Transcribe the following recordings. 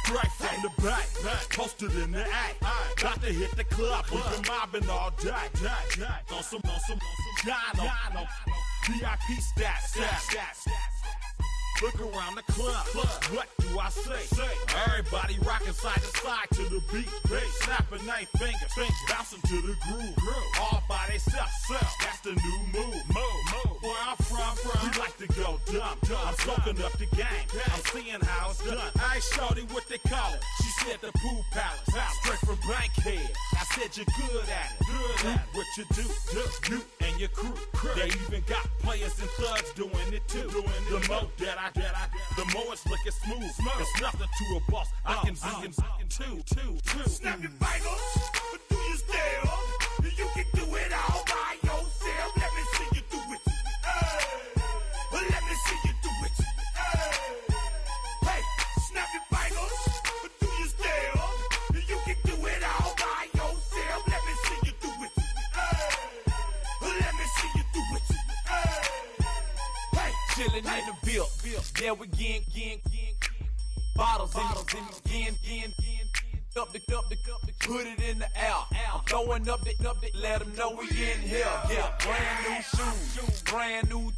Straight from the back, posted in the act. Got to hit the club, we've been mobbing all day. On some Dino, VIP stats. Look around the club, what do I say? Everybody rocking side to side to the beat. Snapping their fingers, bouncing to the groove. All by themselves, that's the new move. Where I'm from, we like to go dumb. I'm soaking up the game, I'm seeing how it's done. I ain't shorty what they call it. She said the pool palace, straight from Bankhead. I said you're good at it. What you do, you and your crew. They even got players and thugs doing it too. The more that the more it's looking smooth. It's nothing to a boss. I can see two. Snap your fingers, but do you still? You can do it all by yourself. Let me see you do it. Let me see you do it. Hey, snap your fingers, but do you still? You can do it all by yourself. Let me see you do it. Let me see you do it. Hey, chillin' in the build. Yeah, we getting bottles in up the put it in the air. I'm throwing up the let them know we in here. Yeah, brand new shoes, brand new,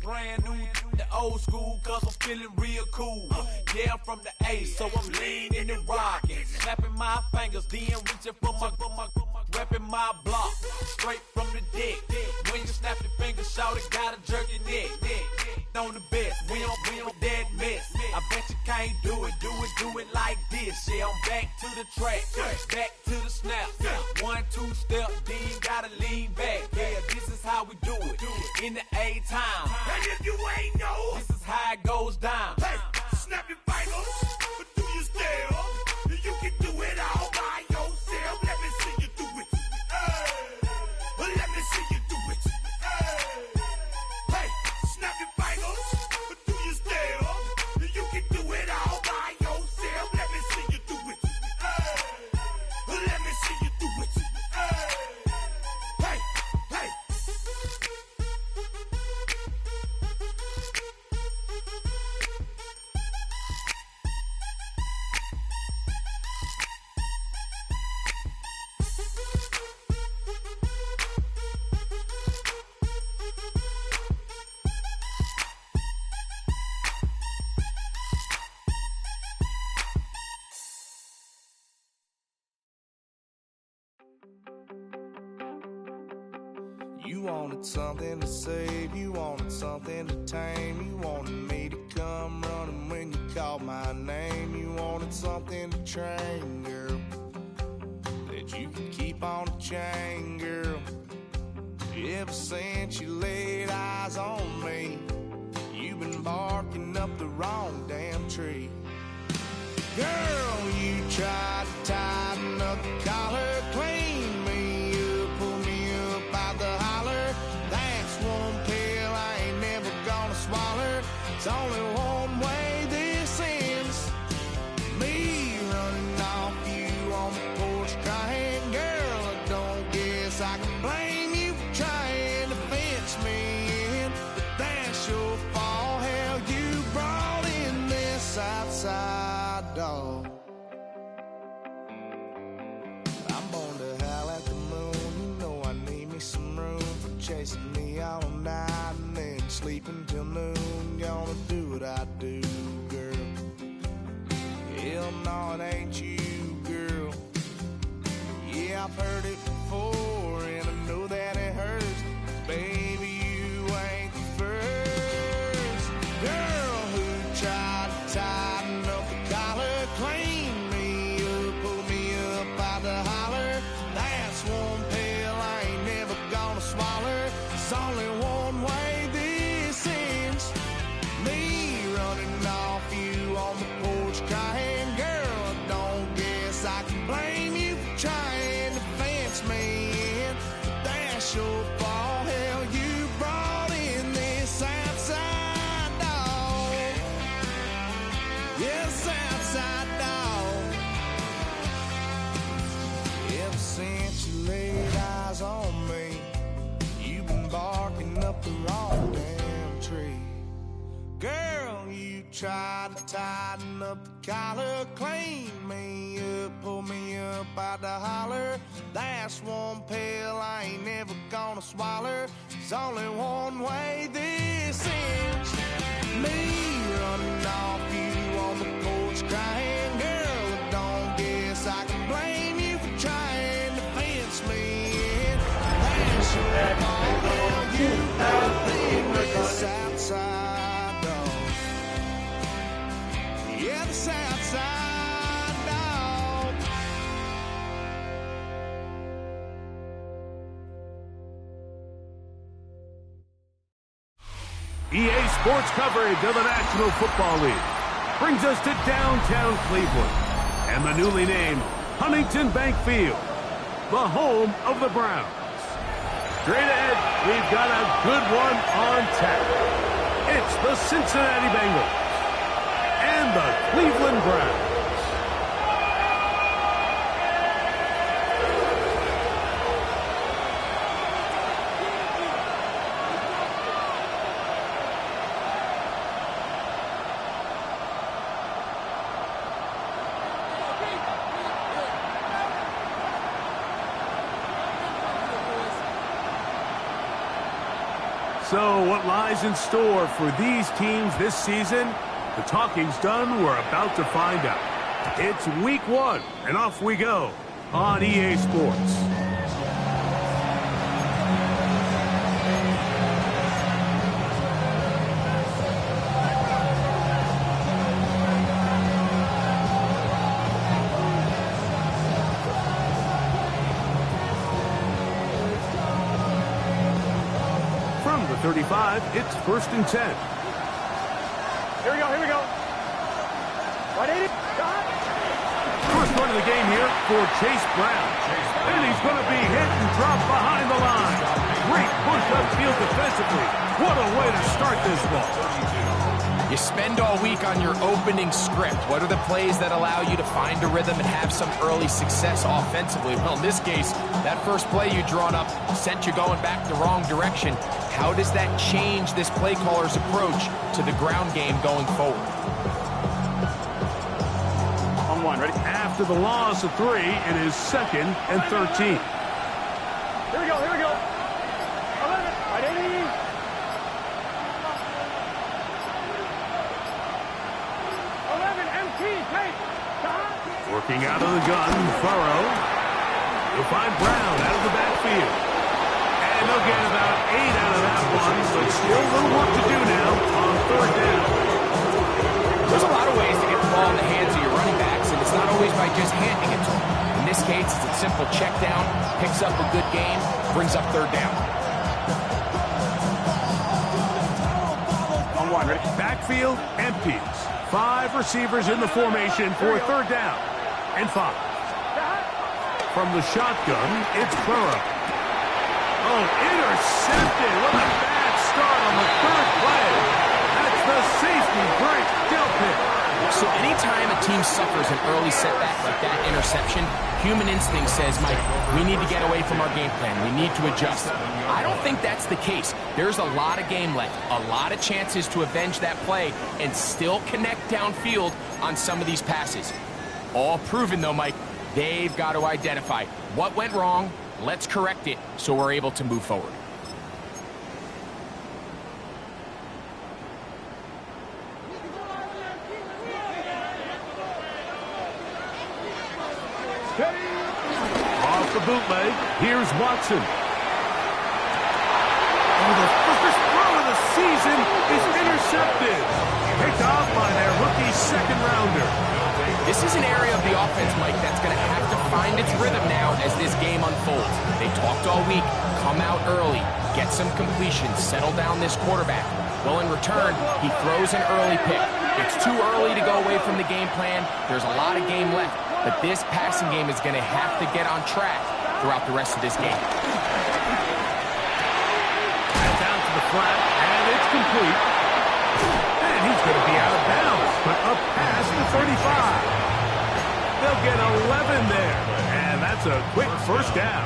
the old school, cause I'm feeling real cool. Yeah, I'm from the A, so I'm leaning and rocking, snapping my fingers, then reaching for my repping my block, straight from the deck. When you snap your fingers, shout it, gotta jerk your neck. On the best, we don't that mess. I bet you can't do it like this. Yeah, I'm back to the track, back to the snap. 1, 2 step, then you gotta lean back. Yeah, this is how we do it in the A-time. And if you ain't know, this is how it goes down. Hey, snap your fingers, but do you still? You can do it all by yourself. Let me see you do it. Let me see you do it. Hey, snap your fingers, but do you still? You can do it all by yourself. Let me see you do it. Let me see you do it. Hey. You wanted something to save, you wanted something to tame. You wanted me to come running when you called my name. You wanted something to train, girl, that you could keep on the chain, girl. Ever since you laid eyes on me, you've been barking up the wrong damn tree. Girl, you tried to tighten up the collar, clean me up, pull me up out the holler. That's one pill I ain't never gonna swallow. It's only one way this ends. Me running off you on the porch crying. Girl, I don't guess I can blame you for trying to fence me in, but that's your fault. Hell, you brought in this outside dog. I'm born to howl at the moon. You know I need me some room for chasing me all night and then sleeping till noon. Gonna do what I do, girl. Hell no, it ain't you, girl. Yeah, I've heard it before and I know that it hurts. Baby, you ain't the first girl who tried to tighten up the collar, clean me up, pull me up out the holler. That's one pill I ain't never gonna swallow. It's only one way this ends. Me running off you on the porch crying. Girl, I don't guess I can blame you for trying to fence me in, but that's your fault. Hell, you brought in this outside dog. Yes, outside dog. Ever since you laid eyes on me, you've been barking up the wrong damn tree. Girl, you tried to tie tighten up the collar, clean me up, pull me up out the holler. That's one pill I ain't never gonna swallow. There's only one way this ends. Me running off you on the porch crying, girl, I don't guess I can blame you for trying to fence me in. That's your fault, well, you better leave this outside door. Yeah, the south side dog. EA Sports coverage of the National Football League brings us to downtown Cleveland and the newly named Huntington Bank Field, the home of the Browns. Straight ahead, we've got a good one on tap. It's the Cincinnati Bengals and the Cleveland Browns. So what lies in store for these teams this season? The talking's done. We're about to find out. It's week 1, and off we go on EA Sports. From the 35, it's 1st and 10. Here we go. 180. First run of the game here for Chase Brown. And he's going to be hit and dropped behind the line. Great push upfield defensively. What a way to start this ball. You spend all week on your opening script. What are the plays that allow you to find a rhythm and have some early success offensively? Well, in this case, that first play you drawn up sent you going back the wrong direction. How does that change this play caller's approach to the ground game going forward? On one, ready? After the loss of 3, it is 2nd and 13. Here we go. 11. 180. Working out of the gun, Burrow. You'll find Brown out of the backfield. And they'll get about 8 out of that one, but still a little work to do now on 3rd down. There's a lot of ways to get the ball in the hands of your running backs, and it's not always by just handing it to them. In this case, it's a simple check down, picks up a good gain, brings up 3rd down. On one, ready? Backfield empties. 5 receivers in the formation for 3rd down and 5. From the shotgun, it's Burrow. Oh, intercepted. What a bad start on the 3rd play. That's the safety break. Del pick. So anytime a team suffers an early setback like that interception, human instinct says, Mike, we need to get away from our game plan. We need to adjust. I don't think that's the case. There's a lot of game left, a lot of chances to avenge that play and still connect downfield on some of these passes. All proven, though, Mike, they've got to identify what went wrong, let's correct it so we're able to move forward. Off the bootleg, here's Watson. Oh, the first throw of the season is intercepted. Picked off by their rookie 2nd rounder. This is an area of the offense, Mike, that's going to have to find its rhythm now as this game unfolds. They talked all week, come out early, get some completions, settle down this quarterback. Well, in return, he throws an early pick. It's too early to go away from the game plan. There's a lot of game left, but this passing game is going to have to get on track throughout the rest of this game. Down to the flat, and it's complete. And he's going to be out of bounds, but up past the 35. They'll get 11 there, and that's a quick 1st down.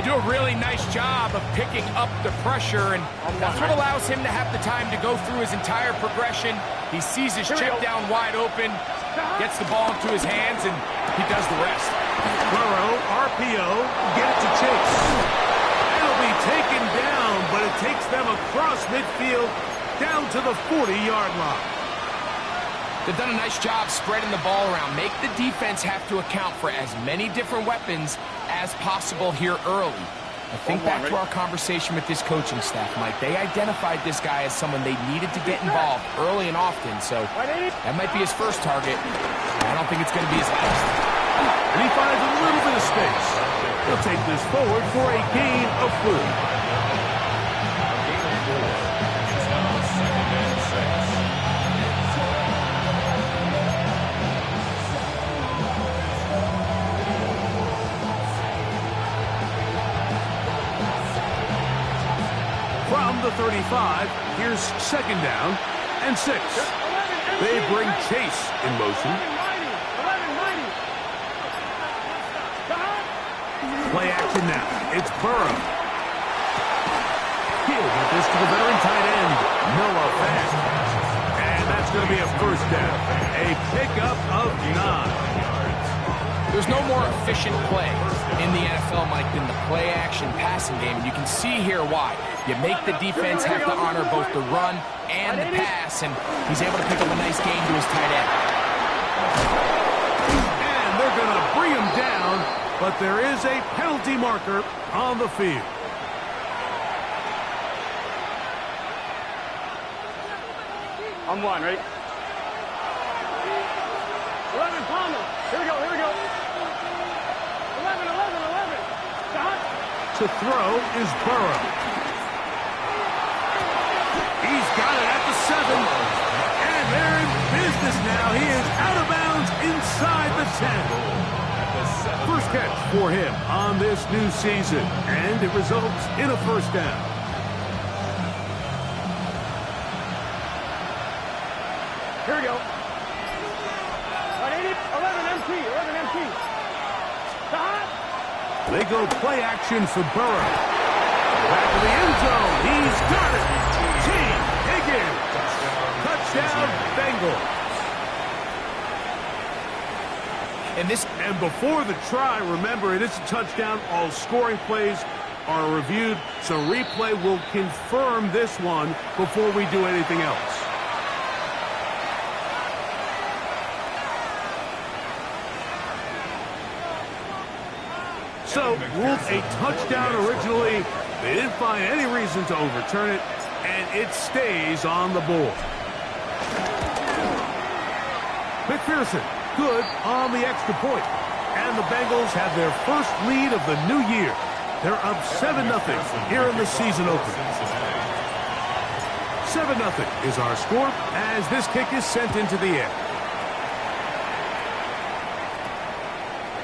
They do a really nice job of picking up the pressure, and that's what allows him to have the time to go through his entire progression. He sees his check down wide open, gets the ball into his hands, and he does the rest. Burrow, RPO, get it to Chase. It'll be taken down, but it takes them across midfield down to the 40-yard line. They've done a nice job spreading the ball around. Make the defense have to account for as many different weapons as possible here early. I think back to our conversation with this coaching staff, Mike. They identified this guy as someone they needed to get involved early and often, so that might be his first target. I don't think it's going to be his last. And he finds a little bit of space. He'll take this forward for a gain of 4. From the 35, here's second down and 6. They bring Chase in motion. Play action now. It's Burrow. He'll get this to the veteran tight end, Noah Fant. And that's going to be a first down. A pickup of 9. There's no more efficient play in the NFL, Mike, than the play-action passing game, and you can see here why. You make the defense have to honor both the run and the pass, and he's able to pick up a nice gain to his tight end. And they're going to bring him down, but there is a penalty marker on the field. On one, ready? 11, Palmer. Here we go, here we go. 11. Stop. To throw is Burrow. He's got it at the 7. And they're in business now. He is out of bounds inside the 10. First catch for him on this new season. And it results in a first down. Here we go. 11 MT. Stop. They go play action for Burrow. Back to the end zone. He's got it. T. Higgins. Touchdown, Bengals. And before the try, remember, it is a touchdown. All scoring plays are reviewed, so replay will confirm this one before we do anything else. So, ruled a touchdown originally. They didn't find any reason to overturn it, and it stays on the board. McPherson, good on the extra point. And the Bengals have their first lead of the new year. They're up 7-0 here in the season opener. 7-0 is our score as this kick is sent into the air.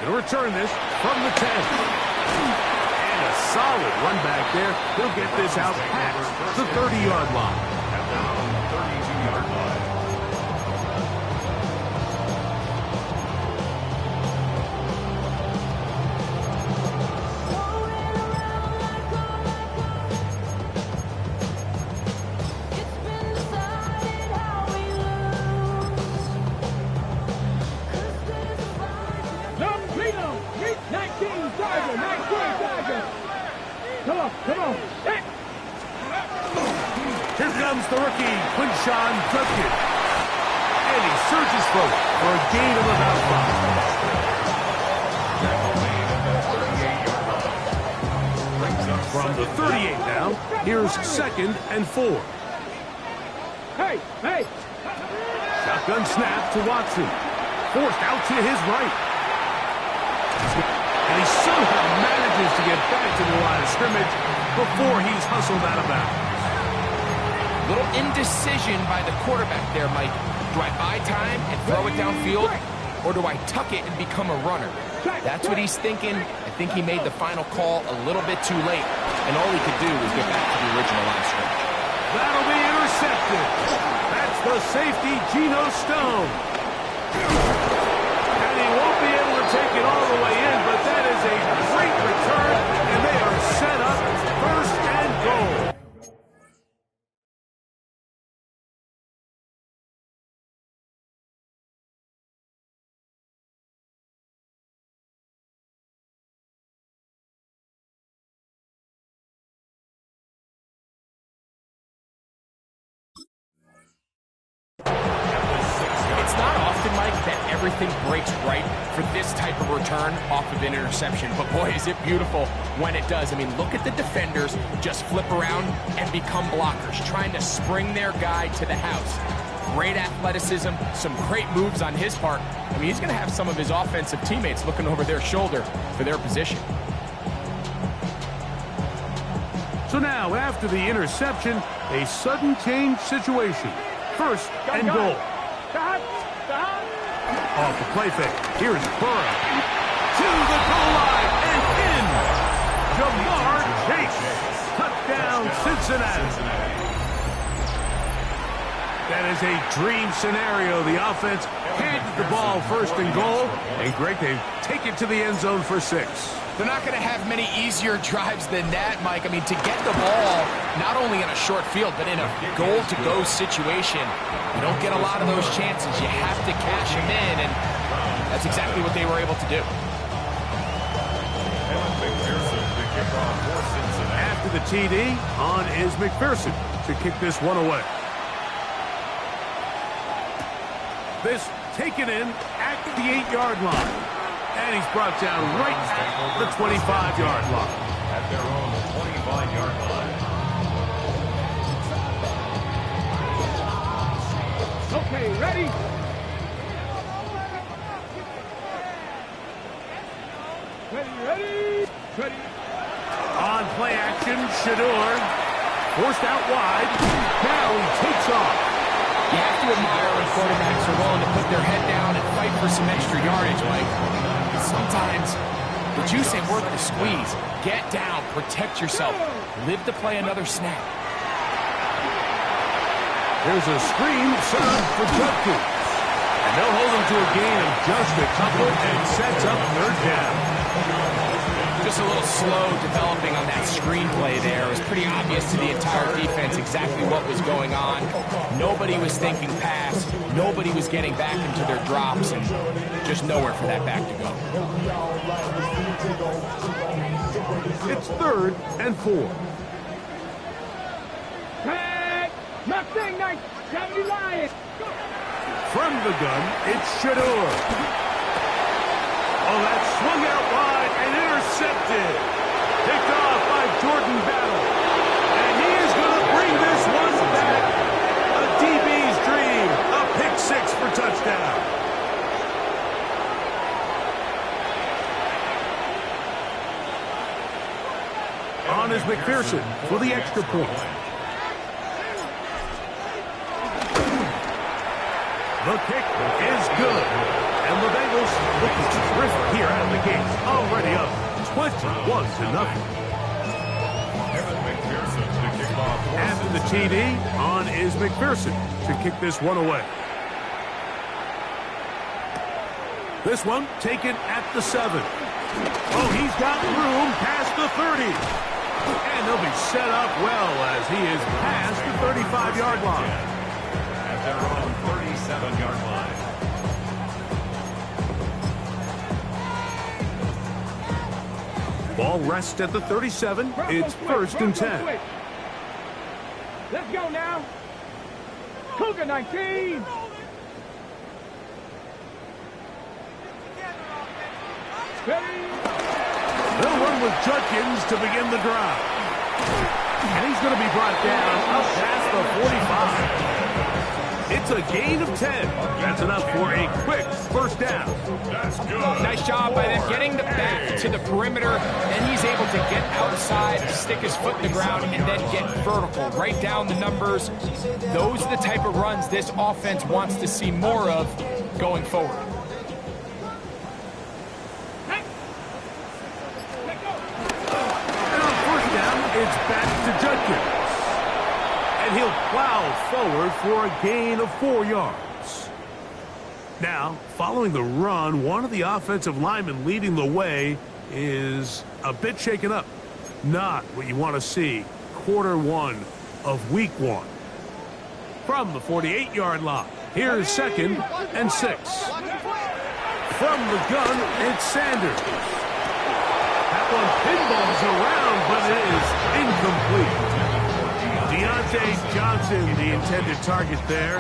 He'll return this from the 10. And a solid run back there. He'll get this out past the 30-yard line. At the 32-yard line. Come on. Hey. Here comes the rookie, Quinshawn Judkins. And he surges forward for a gain of about 5. From the 38 now, here's 2nd and 4. Hey. Shotgun snap to Watson. Forced out to his right. And he somehow manages to get back to the line of scrimmage before he's hustled out of bounds. Little indecision by the quarterback there, Mike. Do I buy time and throw it downfield, or do I tuck it and become a runner? That's what he's thinking. I think he made the final call a little bit too late, and all he could do was get back to the original line of scrimmage. That'll be intercepted. That's the safety, Geno Stone. And he won't be able to take it all the way in, but that is a great return, and they are often, Mike, that everything breaks right for this type of return off of an interception. But boy, is it beautiful when it does. I mean, look at the defenders just flip around and become blockers, trying to spring their guy to the house. Great athleticism, some great moves on his part. I mean, he's going to have some of his offensive teammates looking over their shoulder for their position. So now, after the interception, a sudden change situation. First and goal. Off the play fake. Here's Burrow. To the goal line and in. Jamar Chase. Touchdown, Cincinnati. That is a dream scenario. The offense handed the ball first and goal. And Greg, they take it to the end zone for 6. They're not going to have many easier drives than that, Mike. I mean, to get the ball, not only in a short field, but in a goal-to-go situation, you don't get a lot of those chances. You have to cash them in, and that's exactly what they were able to do. After the TD, on is McPherson to kick this one away. This taken in at the 8-yard line. And he's brought down right at the 25-yard line. At their own 25-yard line. Okay, ready? Ready. On play action, Shador. Forced out wide. Now he takes off. You have to admire when quarterbacks are willing to put their head down and fight for some extra yardage, Mike. Sometimes the juice ain't worth the squeeze. Get down, protect yourself, live to play another snap. There's a screen set up for Judkins. And they'll hold him to a gain of just a couple and sets up 3rd down. Just a little slow developing on that screenplay there. It was pretty obvious to the entire defense exactly what was going on. Nobody was thinking pass. Nobody was getting back into their drops, and just nowhere for that back to go. It's 3rd and 4. Hey, Mustang 970 Lions. From the gun, it's Shador. Oh, that swung out wide and intercepted. Picked off by Jordan Battle. And he is going to bring this one back. A DB's dream. A pick 6 for touchdown. On is McPherson for the extra point. The kick is good. And the Bengals looking terrific here out of the gates. Already up 21-0. After the TD, on is McPherson to kick this one away. This one taken at the 7. Oh, he's got room past the 30. And they'll be set up well as he is past the 35-yard line. At their own 37-yard line. Ball rests at the 37. It's 1st and 10. Let's go now. Cougar 19. They'll run with Judkins to begin the drive. And he's going to be brought down up past the 45. It's a gain of 10. That's enough for a quick 1st down. That's good. Nice job by them getting the back to the perimeter, and he's able to get outside, stick his foot in the ground, and then get vertical, right down the numbers. Those are the type of runs this offense wants to see more of going forward. And on 1st down, it's back to Judkins. And he'll plow forward for a gain of 4 yards. Now, following the run, one of the offensive linemen leading the way is a bit shaken up. Not what you want to see quarter 1 of week 1. From the 48-yard line, here's 2nd and 6. From the gun, it's Sanders. That one pinballs around, but it is incomplete. Deion Deontay Johnson, the intended target there.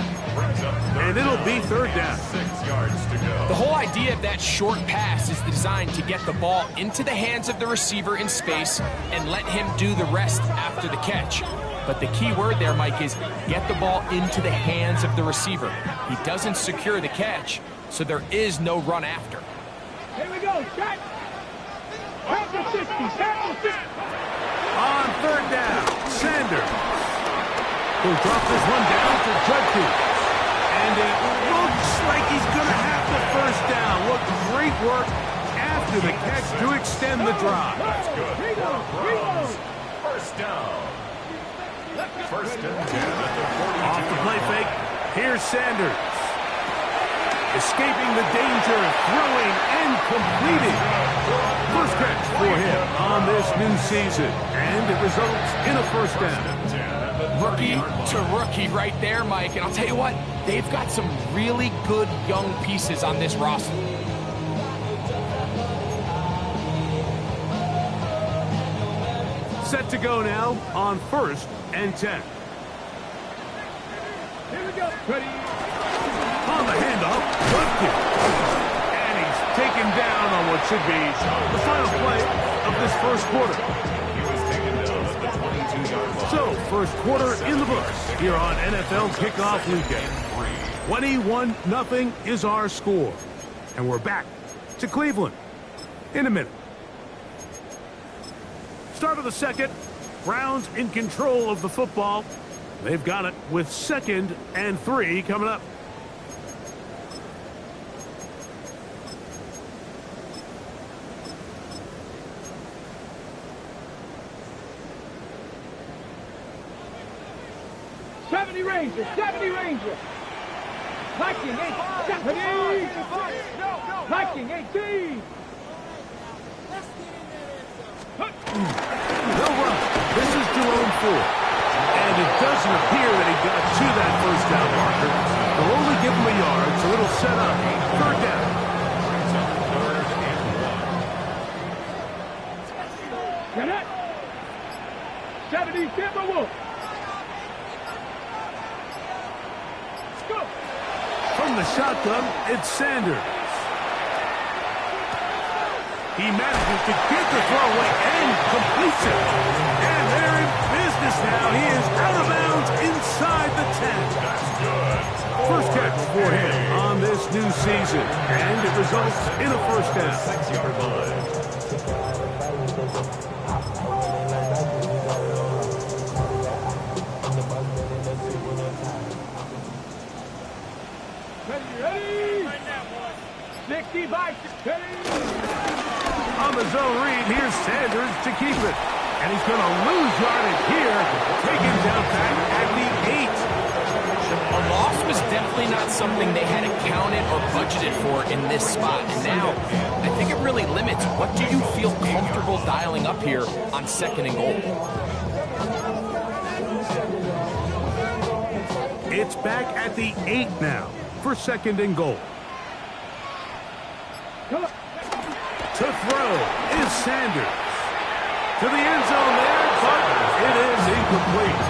And it'll be third down. 6 yards to go. The whole idea of that short pass is designed to get the ball into the hands of the receiver in space and let him do the rest after the catch. But the key word there, Mike, is get the ball into the hands of the receiver. He doesn't secure the catch, so there is no run after. Here we go, shot. Back to 60, back to 60. On third down, Sanders. He'll drop this one down to Judkins. And it looks like he's going to have the first down. What great work after the catch to extend the drive. That's good. Browns. First down. First and 10 at the 42. Off the play fake, here's Sanders. Escaping the danger, throwing and completing. First catch for him on this new season. And it results in a first down. Rookie to rookie right there, Mike. And I'll tell you what, they've got some really good young pieces on this roster. Set to go now on first and 10. Here we go. Ready. On the handoff, Judkins. And he's taken down on what should be the final play of this first quarter. He was taken down at the 22-yard line. So, first quarter in the books here on NFL Kickoff Weekend. 21-0 is our score. And we're back to Cleveland in a minute. Start of the second. Browns in control of the football. They've got it with 2nd and 3 coming up. Ranger, 70 Ranger. Viking 8, 70. Viking 18. No run. This is Jerome Ford. And it doesn't appear that he got to that first down marker. They'll only give him a yard, so it'll set up third down. Get it? 70 Timberwolves. From the shotgun, it's Sanders. He manages to get the throw away and completes it. And they're in business now. He is out of bounds inside the 10. That's good. First catch for him on this new season. And it results in a first down. 6-yard line. Ready? 60 by 60. On the zone read, here's Sanders to keep it. And he's going to lose yardage here. Taken down back at the 8. A loss was definitely not something they had accounted or budgeted for in this spot. And now, I think it really limits what do you feel comfortable dialing up here on 2nd and goal. It's back at the 8 now for 2nd and goal. To throw is Sanders. To the end zone there, but it is incomplete.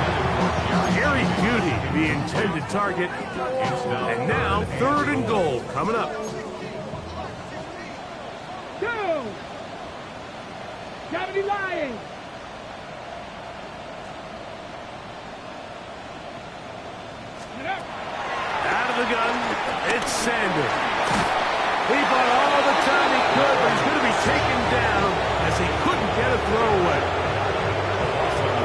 Gary Beauty, the intended target. And now 3rd and goal coming up. 2. 70 Lions. Out of the gun, it's Sanders. He bought all the time he could, but he's going to be taken down as he couldn't get a throw away.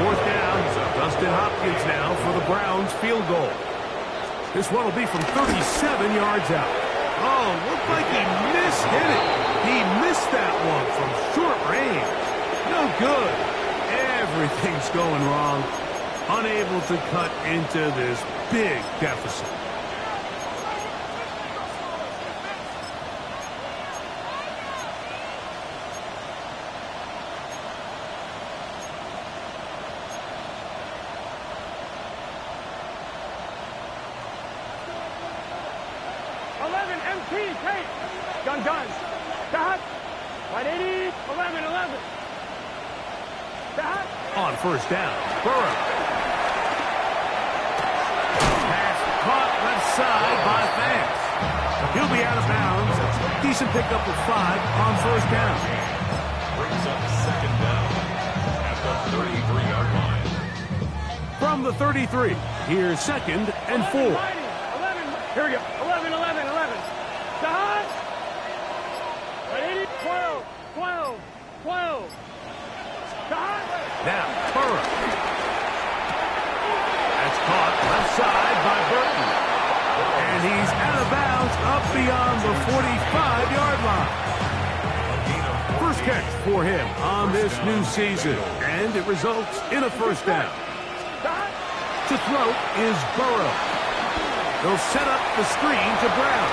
4th down, Dustin Hopkins now for the Browns field goal. This one will be from 37 yards out. Oh, looked like he mishit it. He missed that one from short range. No good. Everything's going wrong. Unable to cut into this big deficit. Gun. Stop. 180. 11. Stop. On first down, Burrow. outside by fans. He'll be out of bounds. Decent pickup of 5 on first down. Brings up second down at the 33-yard line. From the 33, here's second and 4. 11. Here we go. 11. Dot. 12. Dot. Now, Burrow. That's caught left side by Burton. And he's out of bounds up beyond the 45-yard line. First catch for him on this new season. And it results in a first down. To throw is Burrow. They'll set up the screen to Brown.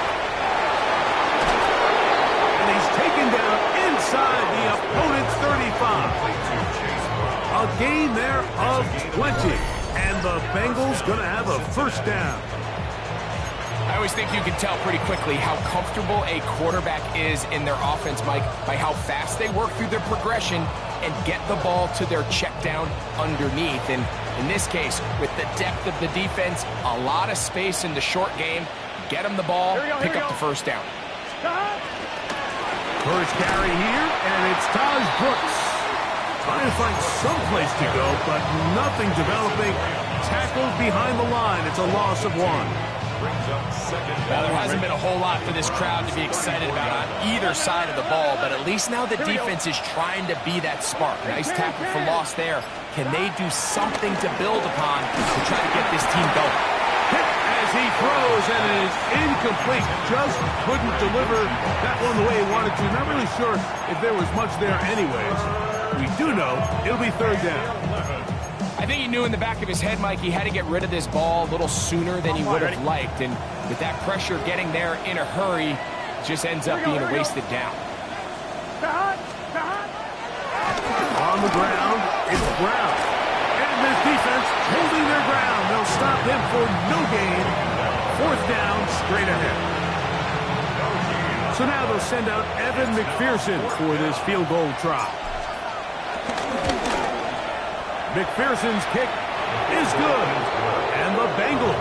And he's taken down inside the opponent's 35. A gain there of 20. And the Bengals going to have a first down. I always think you can tell pretty quickly how comfortable a quarterback is in their offense, Mike, by how fast they work through their progression and get the ball to their check down underneath. And in this case, with the depth of the defense, a lot of space in the short game, get them the ball, pick up the first down. First carry here, and it's Taj Brooks. Trying to find some place to go, but nothing developing. Tackled behind the line. It's a loss of 1. Well, there hasn't been a whole lot for this crowd to be excited about on either side of the ball, but at least now the defense is trying to be that spark. Nice tackle for loss there. Can they do something to build upon to try to get this team going? Hit as he throws, and it is incomplete. Just couldn't deliver that one the way he wanted to. Not really sure if there was much there anyways. We do know it'll be third down. I think he knew in the back of his head, Mike, he had to get rid of this ball a little sooner than he would have liked. And with that pressure getting there in a hurry, it just ends up being a wasted down. On the ground, it's Brown. And this defense holding their ground. They'll stop him for no gain. Fourth down, straight ahead. So now they'll send out Evan McPherson for this field goal try. McPherson's kick is good. And the Bengals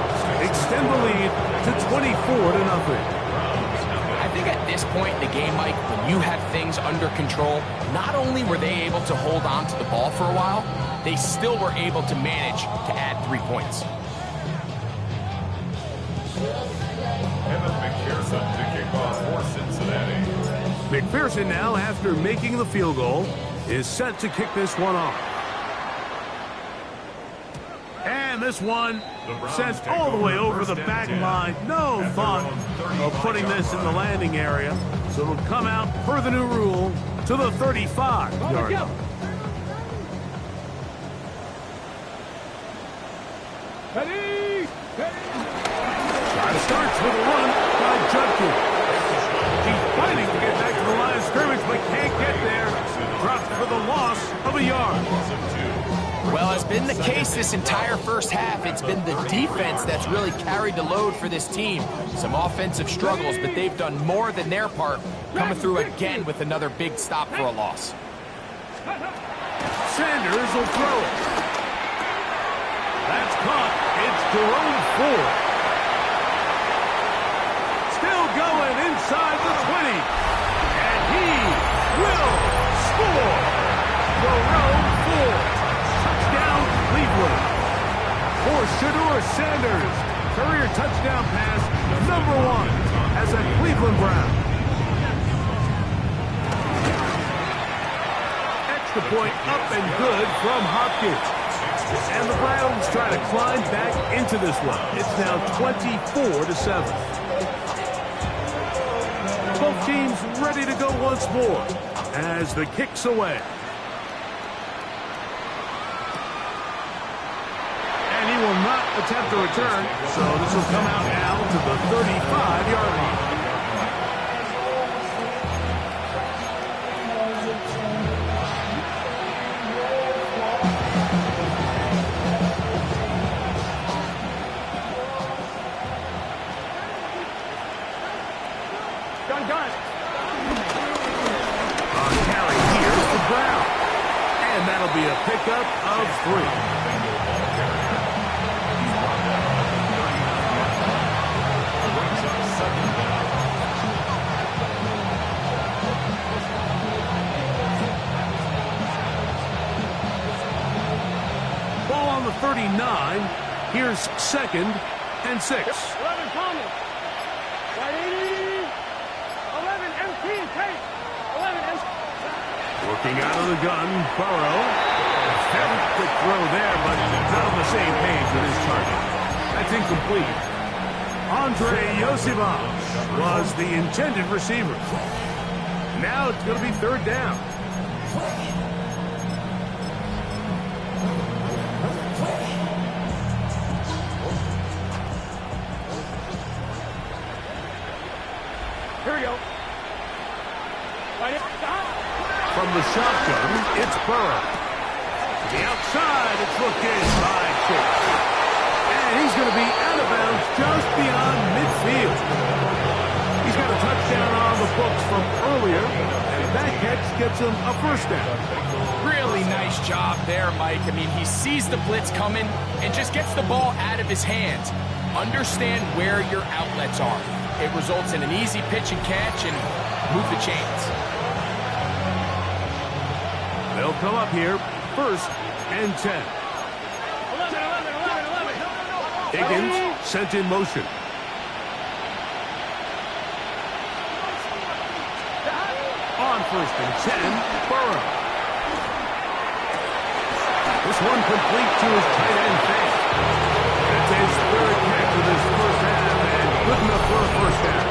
extend the lead to 24-0. I think at this point in the game, Mike, when you have things under control, not only were they able to hold on to the ball for a while, they still were able to manage to add 3 points. Evan McPherson to kick off for Cincinnati. McPherson now, after making the field goal, is set to kick this one off. And this one sent all the way over the back line. No thought of putting this in the landing area. So it'll come out per the new rule to the 35-yard line. Try to start with a run by Judkins. He's fighting to get back to the line of scrimmage, but can't get there. Dropped for the loss of a yard. Well, it's been the case this entire first half. It's been the defense that's really carried the load for this team. Some offensive struggles, but they've done more than their part, coming through again with another big stop for a loss. Sanders will throw it. That's caught. It's Jerome Ford. Still going inside the 20. And he will score. Jerome Ford. Touchdown, Cleveland. For Shedeur Sanders. Career touchdown pass number 1 as a Cleveland Brown. Extra point up and good from Hopkins. And the Browns try to climb back into this one. It's now 24-7. Both teams ready to go once more as the kick's away. And he will not attempt a return, so this will come out now to the 35-yard line. Done. On carry, here's the Brown. And that'll be a pickup of 3. 39. Here's 2nd and 6. 11 Thomas. Right 80. 11 MT. Take. 11 MT. Working out of the gun, Burrow. Very quick throw there, but not on the same page with his target. That's incomplete. Andre Yosibov was the intended receiver. Now it's going to be 3rd down. Here we go. Right. From the shotgun, it's Burrow. To the outside, it's looked in by Chase. And he's going to be out of bounds just beyond midfield. He's got a touchdown on the books from earlier, and that catch gets him a 1st down. Really nice job there, Mike. I mean, he sees the blitz coming and just gets the ball out of his hands. Understand where your outlets are. It results in an easy pitch and catch and move the chains. They'll come up here, 1st and 10. 11, 11, 11, 11. Higgins sent in motion. On 1st and 10, Burrow. This one complete to his tight end Fant. That's his 3rd catch of this 1st half, and good enough for a 1st down.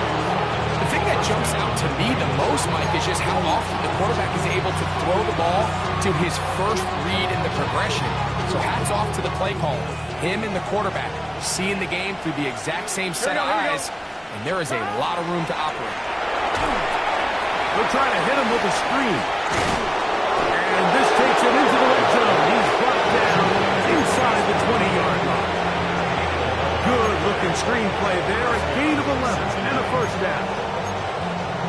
The thing that jumps out to me the most, Mike, is just how often the quarterback is able to throw the ball to his first read in the progression. So hats off to the play caller. Him and the quarterback seeing the game through the exact same set of eyes, and there is a lot of room to operate. They'll try to hit him with a screen. And this takes him into the red zone. He's brought down inside the 20-yard line. Good-looking screenplay there. A gain of 11 and a 1st down.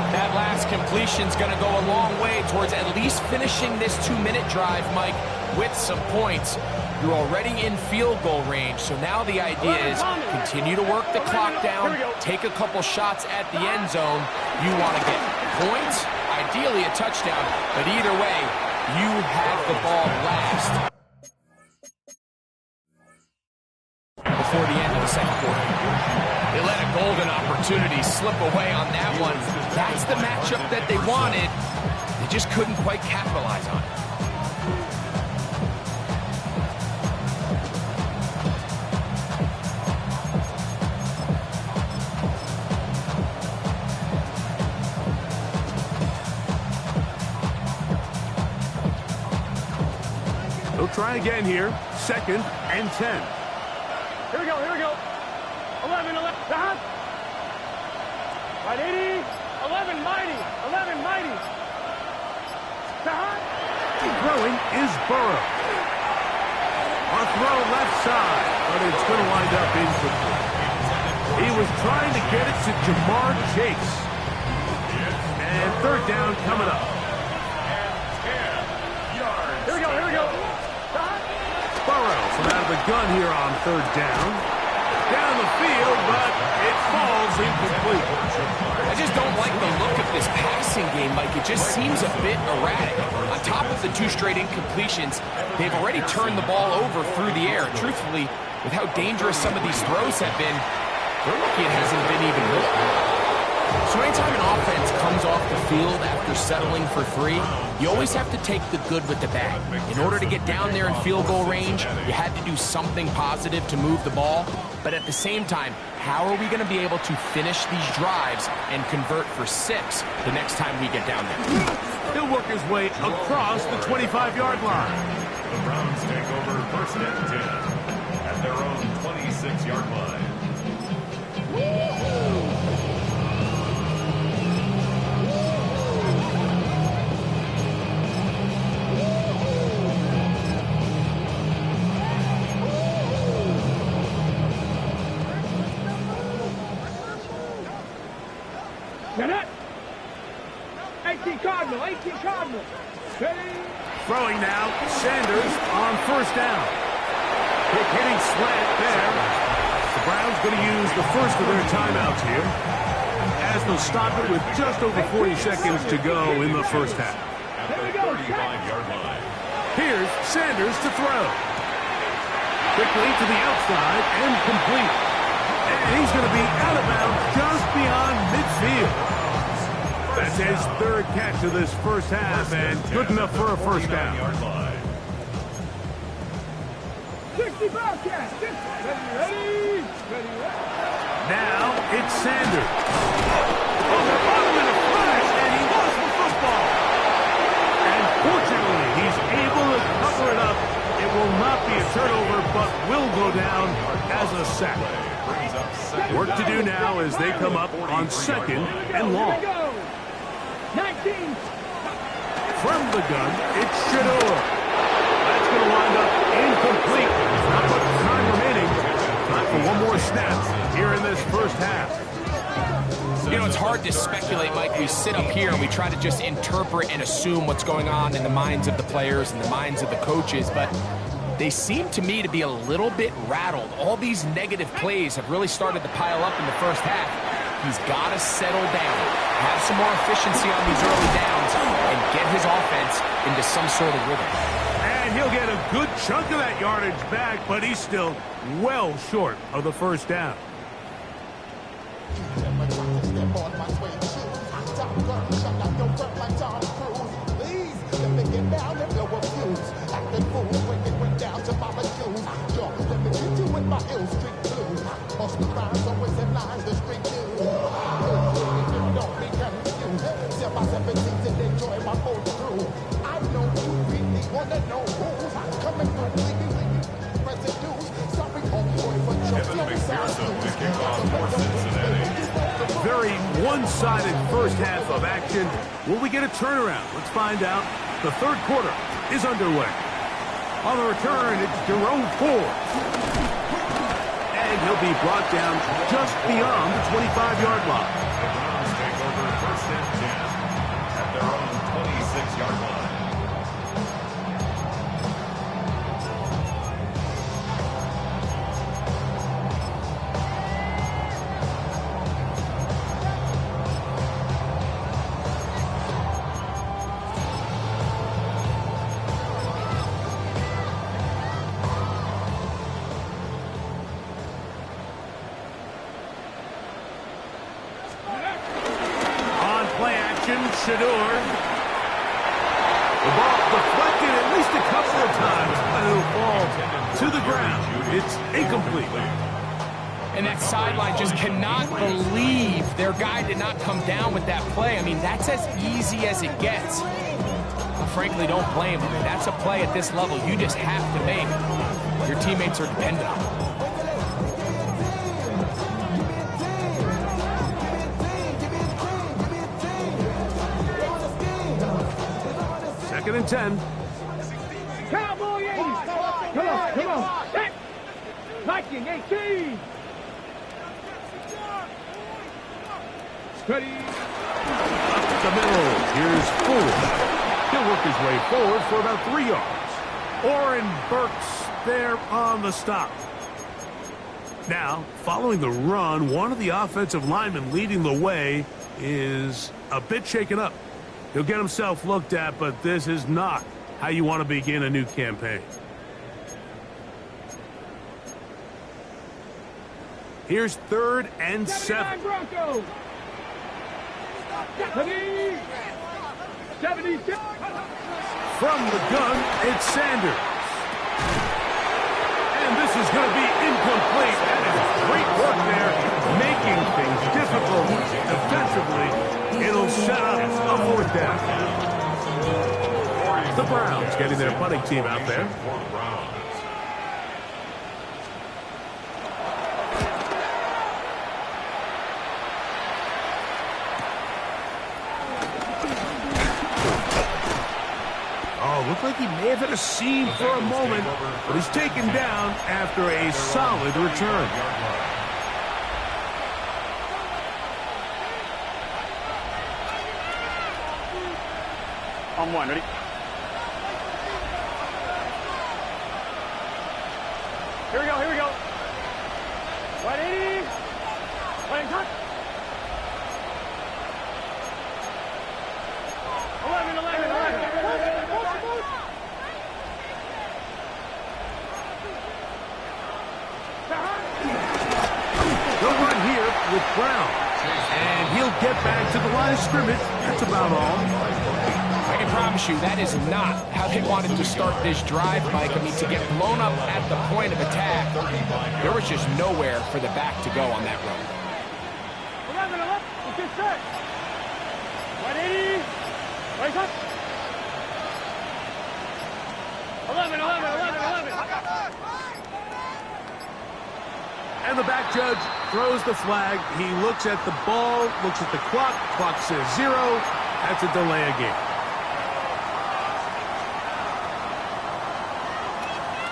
That last completion's going to go a long way towards at least finishing this 2-minute drive, Mike, with some points. You're already in field goal range, so now the idea is continue to work the clock down, take a couple shots at the end zone. You want to get points, ideally a touchdown, but either way, you have the ball last before the end of the 2nd quarter. They let a golden opportunity slip away on that one. That's the matchup that they wanted. They just couldn't quite capitalize on it. They'll try again here. 2nd and 10. Here we go, here we go. 11, 11. Right 80. 11, mighty. 11, mighty. Throwing is Burrow. A throw left side, but it's going to wind up incomplete. He was trying to get it to Jamar Chase. And 3rd down coming up. Here we go, here we go. Burrow from out of the gun here on 3rd down. Down the field, but it falls incomplete. I just don't like the look of this passing game, Mike. It just seems a bit erratic. On top of the 2 straight incompletions, they've already turned the ball over through the air. Truthfully, with how dangerous some of these throws have been, they're lucky it hasn't been even lit. So anytime an offense comes off the field after settling for 3, you always have to take the good with the bad. In order to get down there in field goal range, you had to do something positive to move the ball. But at the same time, how are we going to be able to finish these drives and convert for 6 the next time we get down there? He'll work his way across the 25-yard line. The Browns take over 1st and 10 at their own 26-yard line. Throwing now, Sanders on 1st down. Quick hitting slant there. The Browns going to use the first of their timeouts here, as they'll stop it with just over 40 seconds to go in the 1st half. At the 35-yard line. Here's Sanders to throw. Quickly to the outside and complete. And he's going to be out of bounds just beyond midfield. That's his third catch of this first half, and good enough for a first down. 65 catch. Ready. Now it's Sanders. Oh, they're on him in a flash, and he lost the football. And fortunately, he's able to cover it up. It will not be a turnover, but will go down as a sack. Work to do now as they come up on second and long. 19. From the gun, it's Shador. That's going to wind up incomplete. Not much time remaining. Time for one more snap here in this first half. You know, it's hard to speculate, Mike. We sit up here and we try to just interpret and assume what's going on in the minds of the players and the minds of the coaches, but they seem to me to be a little bit rattled. All these negative plays have really started to pile up in the first half. He's got to settle down, have some more efficiency on these early downs, and get his offense into some sort of rhythm. And he'll get a good chunk of that yardage back, but he's still well short of the first down. Very one-sided first half of action. Will we get a turnaround? Let's find out. The third quarter is underway. On the return, it's Jerome Ford. And he'll be brought down just beyond the 25-yard line. The Browns take over first and 10 at their own 26-yard line. Shador. The ball deflected at least a couple of times, but it'll fall to the ground. It's incomplete. And that sideline just cannot believe their guy did not come down with that play. I mean, that's as easy as it gets. I frankly don't blame him. That's a play at this level you just have to make. Your teammates are dependent on it. Second and 10. Cowboy 80. Come on. Set. Viking 18. Ready. Up the middle. Here's Ford. He'll work his way forward for about 3 yards. Oren Burks there on the stop. Now, following the run, one of the offensive linemen leading the way is a bit shaken up. He'll get himself looked at, but this is not how you want to begin a new campaign. Here's third and 7. Broncos. 76. From the gun, it's Sanders. And this is going to be incomplete. That is great work there, making things difficult defensively. It'll set up a fourth down. The Browns getting their punting team out there. Oh, looked like he may have hit a seam for a moment, but he's taken down after a solid return. On one, ready? Here we go. 180. Playing cut. 11. scrimmage. That's about all. I can promise you that is not how they wanted to start this drive, Mike. I mean, to get blown up at the point of attack, there was just nowhere for the back to go on that run. 11, get set. 180. Raise up. 11. And the back judge throws the flag. He looks at the ball, looks at the clock. Clock says 0. That's a delay of game.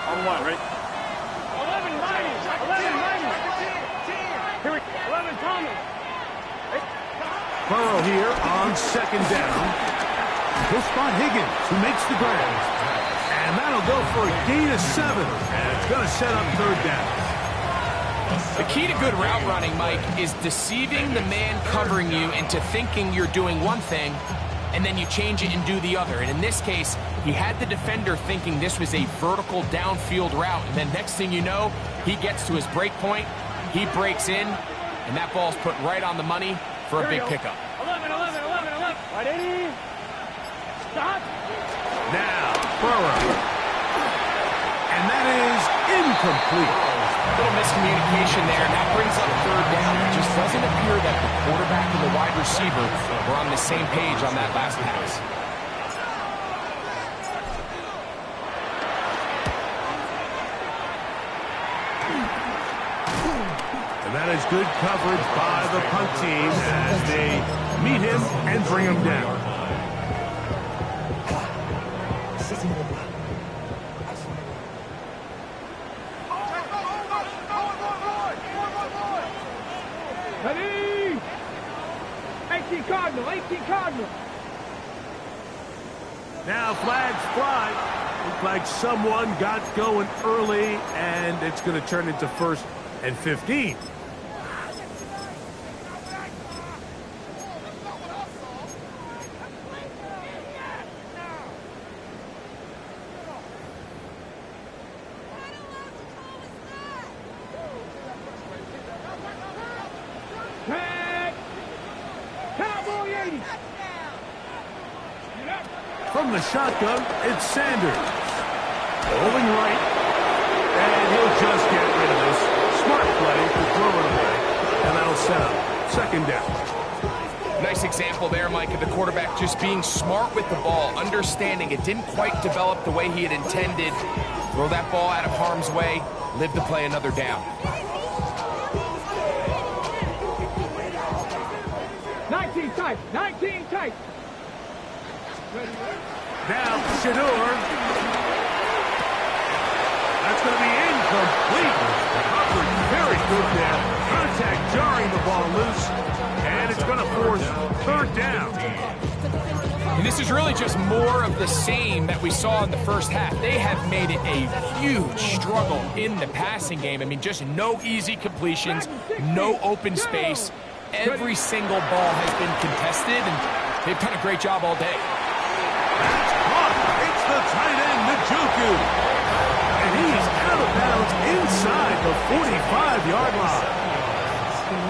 On one, right? 11 mighty. Here we go. 11 Thomas. Burrow here on second down. He'll spot Higgins, who makes the grab. And that'll go for a gain of 7. And it's going to set up third down. The key to good route running, Mike, is deceiving the man covering you into thinking you're doing one thing, and then you change it and do the other. And in this case, he had the defender thinking this was a vertical downfield route, and then next thing you know, he gets to his break point, he breaks in, and that ball's put right on the money for a big pickup. 11. 180. Stop. Now, Burrow. And that is incomplete. A little miscommunication there, and that brings up third down. It just doesn't appear that the quarterback and the wide receiver were on the same page on that last pass. And that is good coverage by the punt team as they meet him and bring him down. Ready? 18 Cardinal. Now flags fly. Looks like someone got going early, and it's going to turn into 1st and 15. From the shotgun, it's Sanders. Rolling right. And he'll just get rid of this. Smart play to throw it away. And that'll set up 2nd down. Nice example there, Mike, of the quarterback just being smart with the ball, understanding it didn't quite develop the way he had intended. Throw that ball out of harm's way, live to play another down. 19 tight. Now, Shador. That's going to be incomplete. Coverage very good there. Contact jarring the ball loose. And it's going to force 3rd down. And this is really just more of the same that we saw in the first half. They have made it a huge struggle in the passing game. I mean, just no easy completions, no open space. Every single ball has been contested, and they've done a great job all day. That's caught. It's the tight end, Njoku. And he's out of bounds inside the 45-yard line.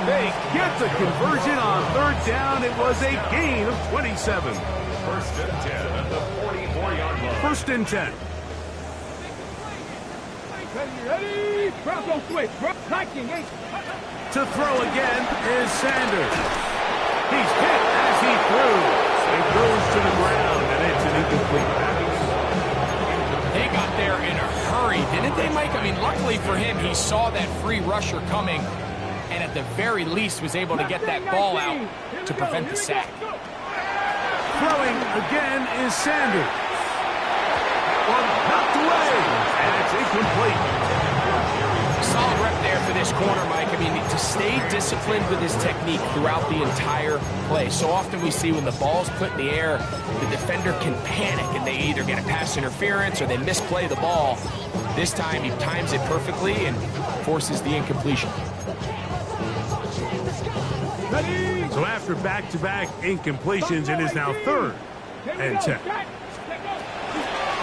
They get the conversion on 3rd down. It was a gain of 27. 1st and 10 at the 44-yard line. 1st and 10. Ready? Bronco switch. 19. To throw again is Sanders. He's hit as he threw. It goes to the ground, and it's an incomplete pass. They got there in a hurry, didn't they, Mike? I mean, luckily for him, he saw that free rusher coming, and at the very least was able to get that ball out to prevent the sack. Throwing again is Sanders. One knocked away, and it's incomplete. Solid rep there for this corner, Mike. I mean, to stay disciplined with his technique throughout the entire play. So often we see when the ball's put in the air, the defender can panic and they either get a pass interference or they misplay the ball. This time he times it perfectly and forces the incompletion. So after back-to-back incompletions, it is now 3rd and 10.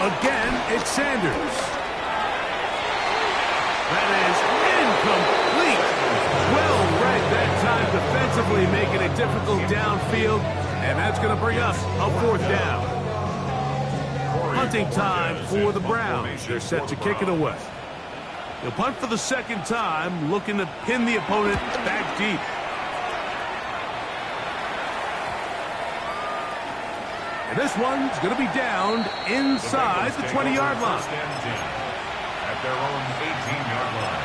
Again, it's Sanders. That is incomplete. Well read that time defensively, making it difficult downfield. And that's going to bring us a 4th down. Punting time for the Browns. They're set to kick it away. They'll punt for the 2nd time, looking to pin the opponent back deep. And this one's going to be downed inside the 20-yard line. At their own 18-yard line.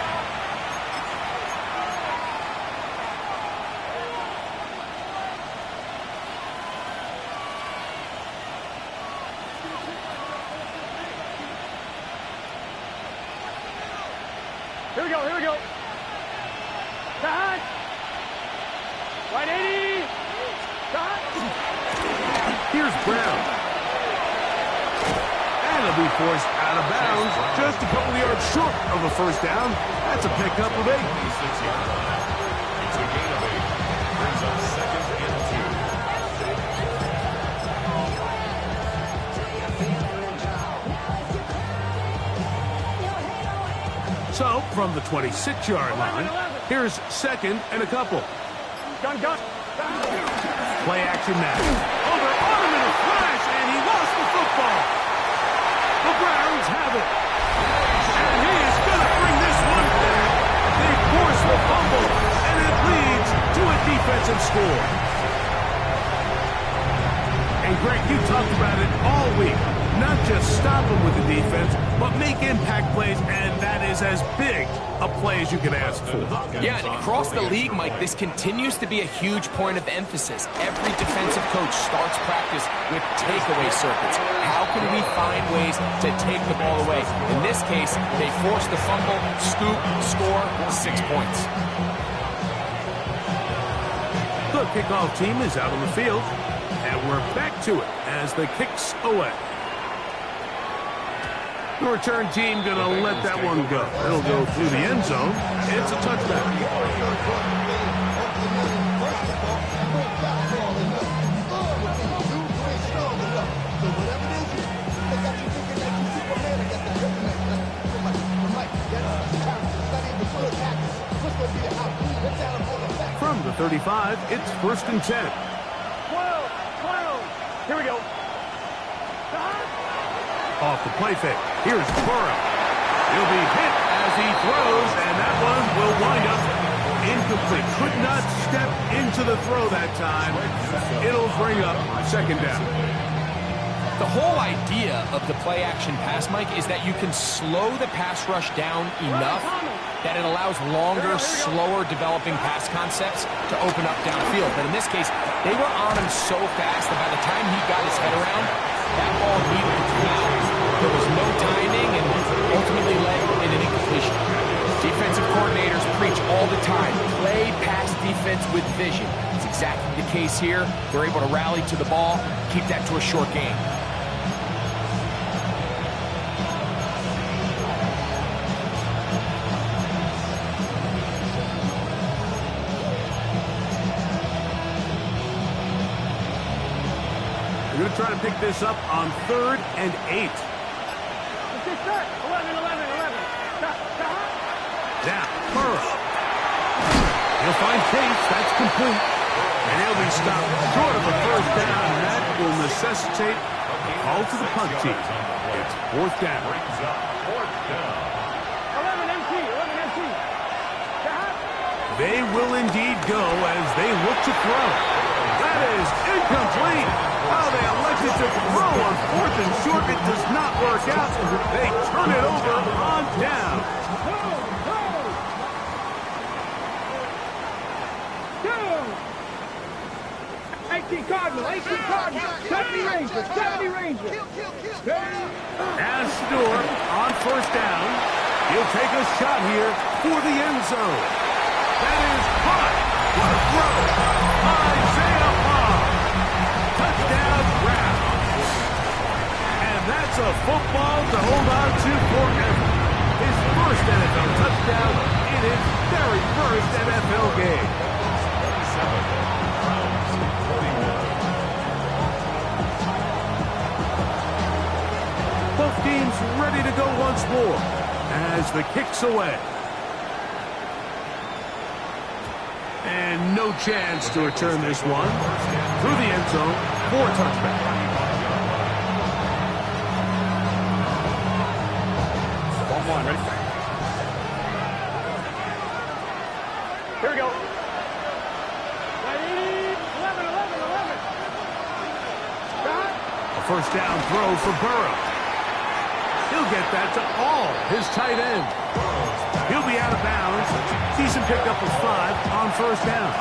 Here we go, here we go. Cut. Right 80. Cut. Here's Brown. And he'll be forced out of bounds just a couple of yards short of a 1st down. That's a pickup of 8. 26-yard line. It's a gain of 8. Brings up 2nd and 2. So, from the 26-yard line, here's 2nd and a couple. Gun. Play action now. Oh, they're on him in a flash, and he lost the football. The Browns have it. And he is going to bring this one back. They force the fumble, and it leads to a defensive score. And Greg, you talked about it all week. Not just stop them with the defense, but make impact plays, and that is as big a play as you can ask for. Yeah, and across the league, Mike, this continues to be a huge point of emphasis. Every defensive coach starts practice with takeaway circuits. How can we find ways to take the ball away? In this case, they force the fumble, scoop, score, 6 points. The kickoff team is out on the field, and we're back to it as the kick's away. The return team going to let that one go. It'll go through the end zone. It's a touchback. From the 35, it's 1st and 10. 12. Here we go. Off the play fake. Here's Burrow. He'll be hit as he throws, and that one will wind up incomplete. Could not step into the throw that time. It'll bring up 2nd down. The whole idea of the play-action pass, Mike, is that you can slow the pass rush down enough that it allows longer, slower developing pass concepts to open up downfield. But in this case, they were on him so fast that by the time he got his head around, that ball needed to come out. There was no timing and ultimately led in an incompletion. Defensive coordinators preach all the time, play pass defense with vision. It's exactly the case here. They're able to rally to the ball, keep that to a short game. We're going to try to pick this up on 3rd and 8. 11. Now, Burrow. He'll find Case. That's complete. And he'll be stopped short of a 1st down, and that will necessitate a call to the punt team. It's 4th down. 11 empty. They will indeed go as they look to throw. That is incomplete. Oh, they elected to throw on 4th and short. It does not work out. They turn it over on down. 18 Cardinal. 70 Ranger. As Stewart on 1st down, he'll take a shot here for the end zone. That is caught. What a throw. Isaiah Paul. Touchdown Browns. And that's a football to hold on to forever. His first NFL touchdown in his very first NFL game. Both teams ready to go once more as the kick's away. And no chance to return this one through the end zone for a touchback. One, ready? Here we go. 11. A first down throw for Burrow. He'll get that to all his tight end. He'll be out of bounds. Decent pickup of 5 on first down.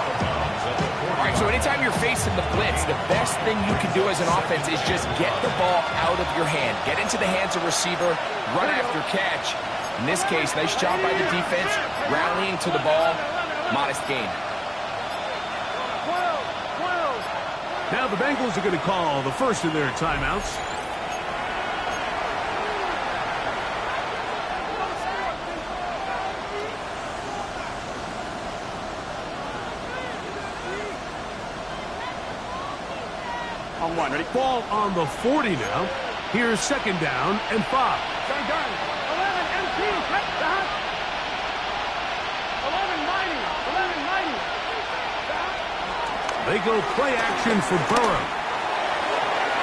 All right, so anytime you're facing the blitz, the best thing you can do as an offense is just get the ball out of your hand. Get into the hands of receiver, run after catch. In this case, nice job by the defense, rallying to the ball. Modest gain. Now the Bengals are going to call the first of their timeouts. On one, ready? Ball on the 40 now. Here's second down and 5. 11, empty, touchdown. 11, 90. They go play action for Burrow.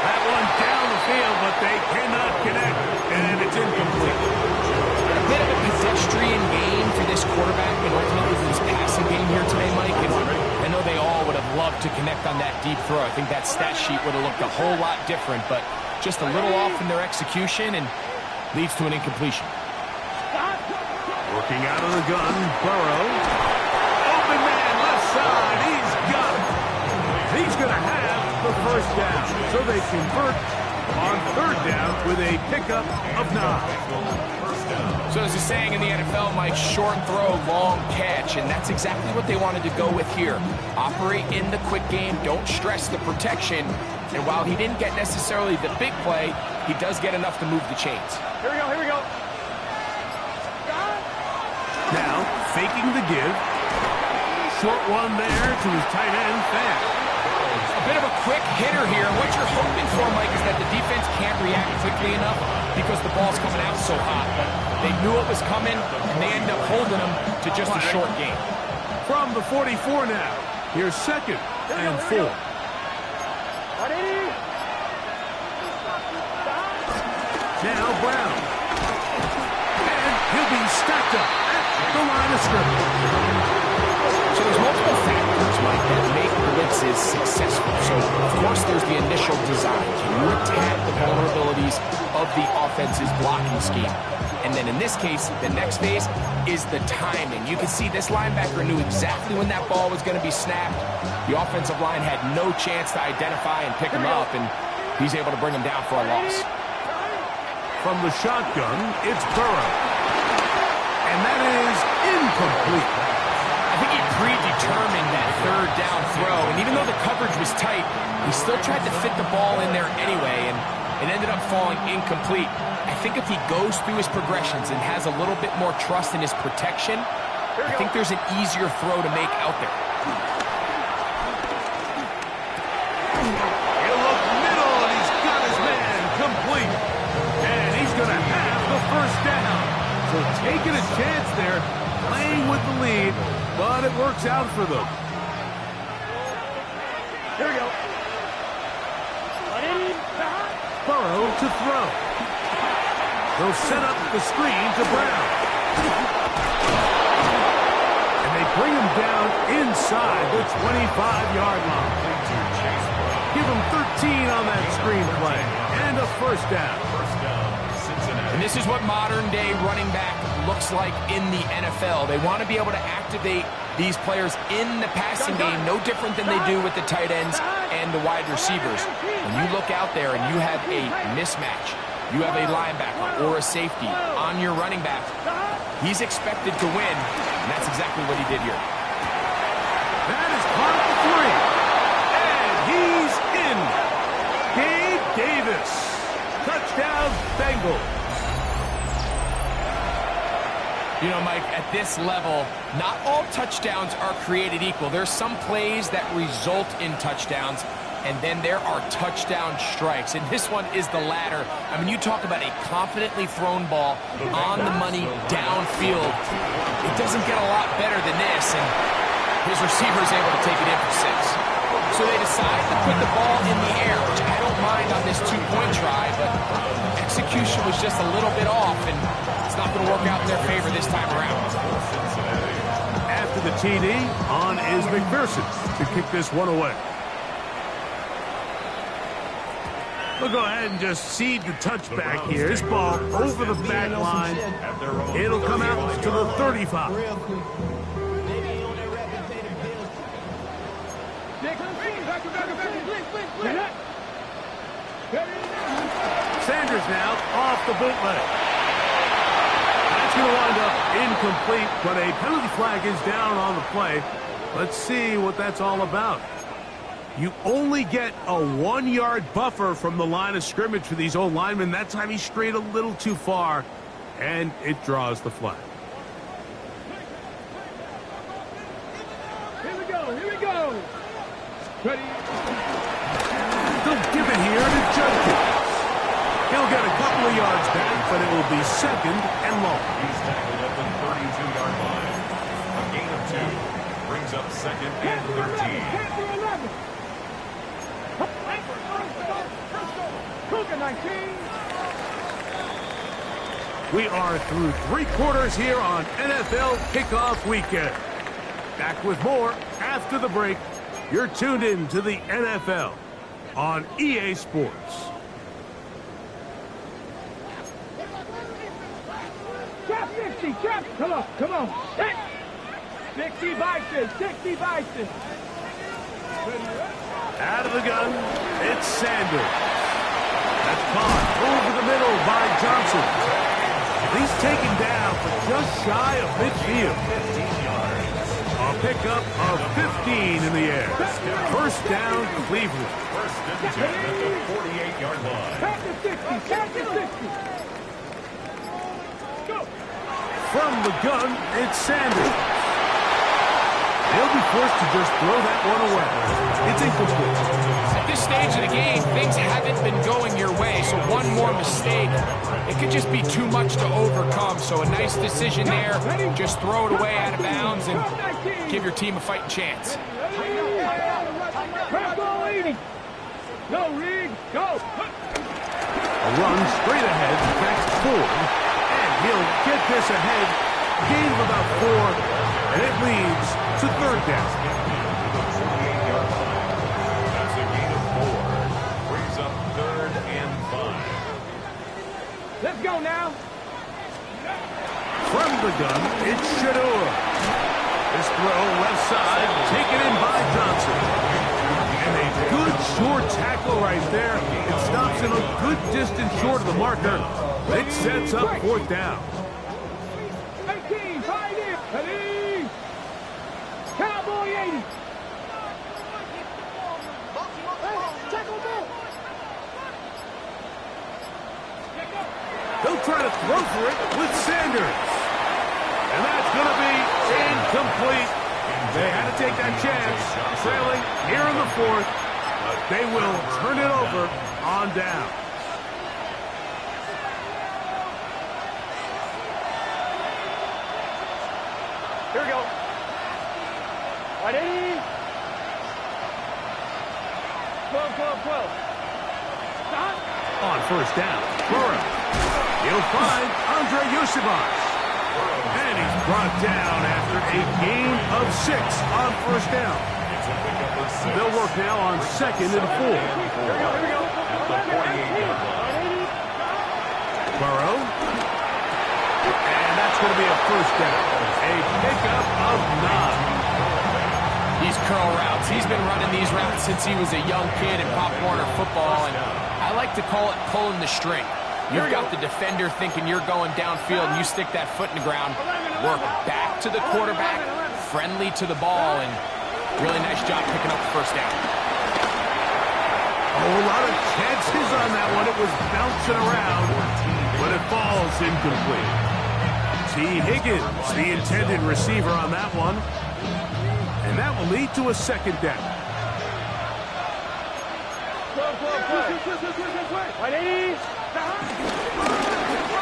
That one down the field, but they cannot connect, and it's incomplete. A bit of a pedestrian game for this quarterback and ultimately for this passing game here today, Mike. And I know they all would have loved to connect on that deep throw. I think that stat sheet would have looked a whole lot different, but just a little off in their execution and leads to an incompletion. Working out of the gun, Burrow. Open man, left side, he's got it. He's going to have the first down, so they convert on third down with a pickup of 9. So as he's saying in the NFL, Mike, short throw, long catch, and that's exactly what they wanted to go with here. Operate in the quick game, don't stress the protection, and while he didn't get necessarily the big play, he does get enough to move the chains. Here we go. Now, faking the give. Short one there to his tight end, Fan. A bit of a quick hitter here. What you're hoping for, Mike, is that the defense can't react quickly enough because the ball's coming out so hot. But they knew it was coming, and they end up holding them to just a short game. From the 44 now, here's second and 4. Now Brown. And he'll be stacked up at the line of scrimmage. So there's multiple factors, Mike, that make blitzes successful. So, of course, there's the initial design. Can you attack the vulnerabilities of the offense's blocking scheme? And then in this case, the next phase is the timing. You can see this linebacker knew exactly when that ball was going to be snapped. The offensive line had no chance to identify and pick him up, and he's able to bring him down for a loss. From the shotgun, it's Burrow. And that is incomplete. I think he predetermined that third down throw, and even though the coverage was tight, he still tried to fit the ball in there anyway, and it ended up falling incomplete. I think if he goes through his progressions and has a little bit more trust in his protection, I think there's an easier throw to make out there. He'll look middle, and he's got his man complete. And he's going to have the first down. So taking a chance there, playing with the lead, but it works out for them. Here we go. Burrow to throw. They'll set up the screen to Brown. And they bring him down inside the 25-yard line. Give him 13 on that screen play. And a first down. And this is what modern-day running back looks like in the NFL. They want to be able to activate these players in the passing game, no different than they do with the tight ends and the wide receivers. When you look out there and you have a mismatch, you have a linebacker or a safety on your running back, he's expected to win, and that's exactly what he did here. That is caught for 3. And he's in. Gabe Davis. Touchdown, Bengals. You know, Mike, at this level, not all touchdowns are created equal. There's some plays that result in touchdowns, and then there are touchdown strikes. And this one is the latter. I mean, you talk about a confidently thrown ball on the money downfield. It doesn't get a lot better than this. And His receiver is able to take it in for 6. So they decide to put the ball in the air, which I don't mind on this 2-point try, but execution was just a little bit off, and it's not going to work out in their favor this time around. After the TD, on is McPherson to kick this one away. We'll go ahead and just cede the touchback here. This ball over the back line. It'll come out to the 35. Sanders now off the bootleg. That's going to wind up incomplete, but a penalty flag is down on the play. Let's see what that's all about. You only get a 1-yard buffer from the line of scrimmage for these old linemen. That time he strayed a little too far, and it draws the flag. Here we go, here we go. Ready? They'll give it here to Judkins. He'll get a couple of yards back, but it will be 2nd and long. He's tackled at the 32-yard line. A gain of 2 brings up 2nd and 13. We are through 3 quarters here on NFL Kickoff Weekend. Back with more after the break. You're tuned in to the NFL on EA Sports. Cap 60, cap. Come on, come on. 60 vices, 60 vices. Out of the gun, it's Sanders. That's caught over the middle by Johnson. He's taken down for just shy of midfield. A pickup of 15 in the air. First down, Cleveland. First and 10 at the 48-yard line. Cap to 60, cap to 60. Go. From the gun, it's Sanders. They'll be forced to just throw that one away. It's incomplete. At this stage of the game, things haven't been going your way, so one more mistake, it could just be too much to overcome. So a nice decision there. Just throw it away out of bounds and give your team a fighting chance. Go, 80. Go, Reed, go. A run straight ahead, back forward, and he'll get this ahead. Gain of about 4. And it leads to 3rd down. That's a gain of 4. Brings up 3rd and 5. Let's go now. From the gun, it's Shador. This throw left side, taken in by Johnson. And a good short tackle right there. It stops him a good distance short of the marker. It sets up 4th down. 18, fight in. Ready. Cowboy 80. They'll try to throw for it with Sanders. And that's going to be incomplete. They had to take that chance, trailing here in the 4th, but they will turn it over on down. Here we go. Ready? 12. Stop. On first down, Burrow. He'll find Andre Yusibas. And he's brought down after a gain of 6 on first down. They'll work now on 2nd and 4. Here we go. Burrow. And that's going to be a first down. A pickup of 9. These curl routes, he's been running these routes since he was a young kid in Pop Warner football, and I like to call it pulling the string. You've got the defender thinking you're going downfield, and you stick that foot in the ground, work back to the quarterback, friendly to the ball, and really nice job picking up the first down. Oh, a lot of chances on that one. It was bouncing around, but it falls incomplete. T. Higgins, the intended receiver on that one. And that will lead to a 2nd down.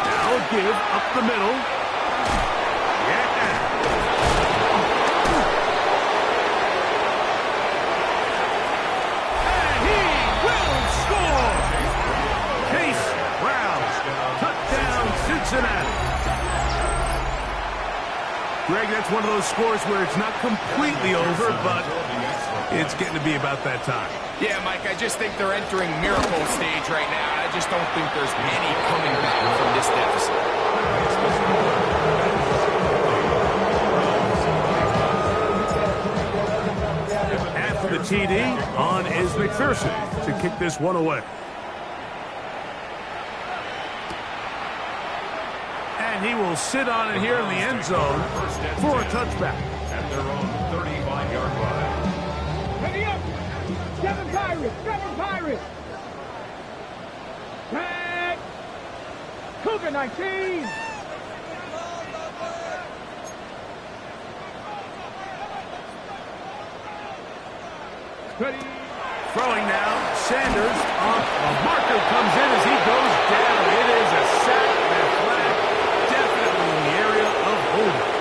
Now a give up the middle. Yeah. it's one of those scores where it's not completely over, but it's getting to be about that time. Yeah, Mike, I just think they're entering miracle stage right now. I just don't think there's any coming back from this deficit. After the TD, on is McPherson to kick this one away. And he will sit on it here in the end zone for a touchback. At their own 35-yard line. Ready up! 7 Pirates! 7 Pirates! Tag! Cougar 19! Ready! Throwing now, Sanders off. A marker comes in as he goes down. It is a sack and a flag, definitely in the area of holding.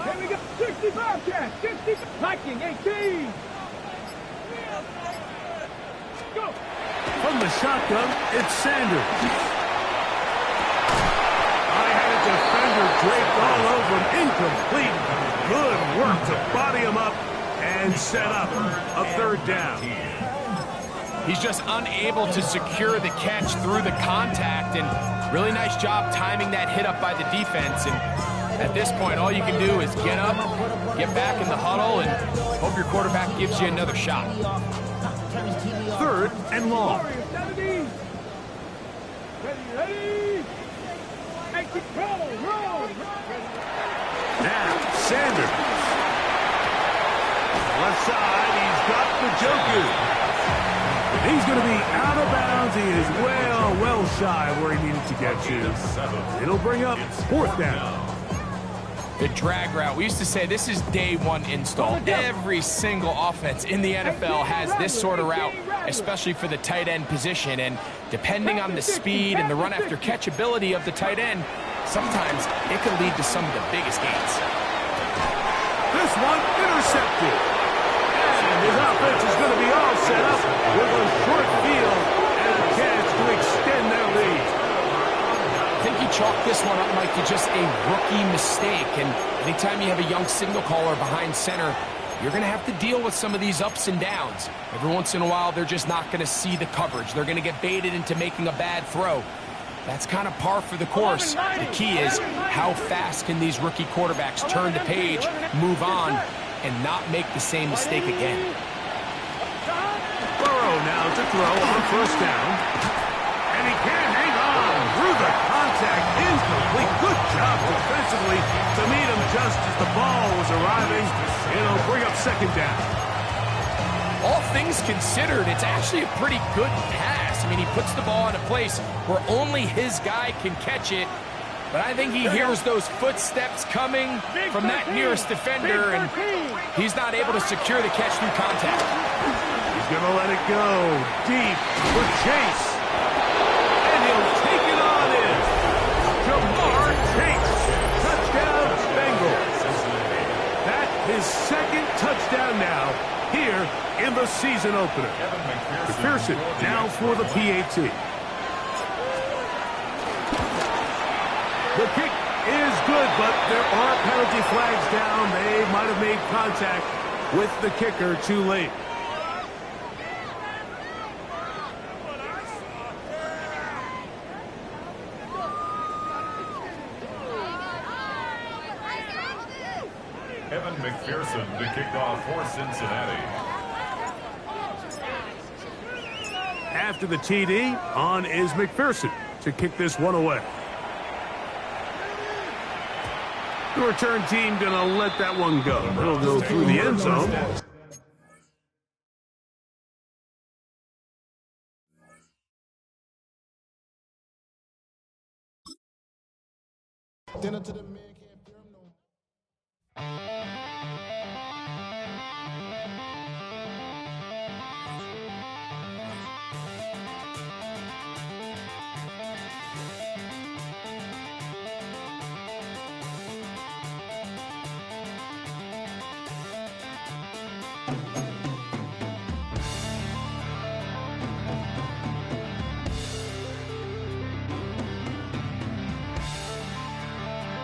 Here we go! 65 catch! 60! Viking 18! Go! From the shotgun, it's Sanders. I had a defender draped all over him. Incomplete. Good work to body him up and set up a third down. He's just unable to secure the catch through the contact, and really nice job timing that hit up by the defense. And at this point, all you can do is get up, get back in the huddle, and hope your quarterback gives you another shot. Third and long. Warriors 70! Ready! Exit, roll! Now, Sanders. Left side, he's got the Joku. He's going to be out of bounds. He is well shy of where he needed to get to. It'll bring up fourth down. The drag route. We used to say this is day one install. Every single offense in the NFL has this sort of route, especially for the tight end position. And depending on the speed and the run after catch ability of the tight end, sometimes it can lead to some of the biggest gains. This one intercepted. And his offense is going to be all set up with a short field and a chance to extend their lead. I think he chalked this one up, Mike, to just a rookie mistake. And anytime you have a young signal caller behind center, you're going to have to deal with some of these ups and downs. Every once in a while, they're just not going to see the coverage. They're going to get baited into making a bad throw. That's kind of par for the course. The key is how fast can these rookie quarterbacks turn the page, move on, and not make the same mistake again. Burrow now to throw on first down. And he can't hang on through the contact. Incomplete. Good job defensively to meet him just as the ball was arriving. It'll bring up second down. All things considered, it's actually a pretty good pass. I mean, he puts the ball in a place where only his guy can catch it. But I think he hears those footsteps coming from that nearest defender, and he's not able to secure the catch through contact. He's going to let it go deep for Chase. And he'll take it on in. Jamar Chase. Touchdown, Bengals. That's his second touchdown now here in the season opener. McPherson now for the PAT. The kick is good, but there are penalty flags down. They might have made contact with the kicker too late. Evan McPherson to kick off for Cincinnati. After the TD, on is McPherson to kick this one away. The return team going to let that one go. It'll go through the end zone. Dinner to the man, can't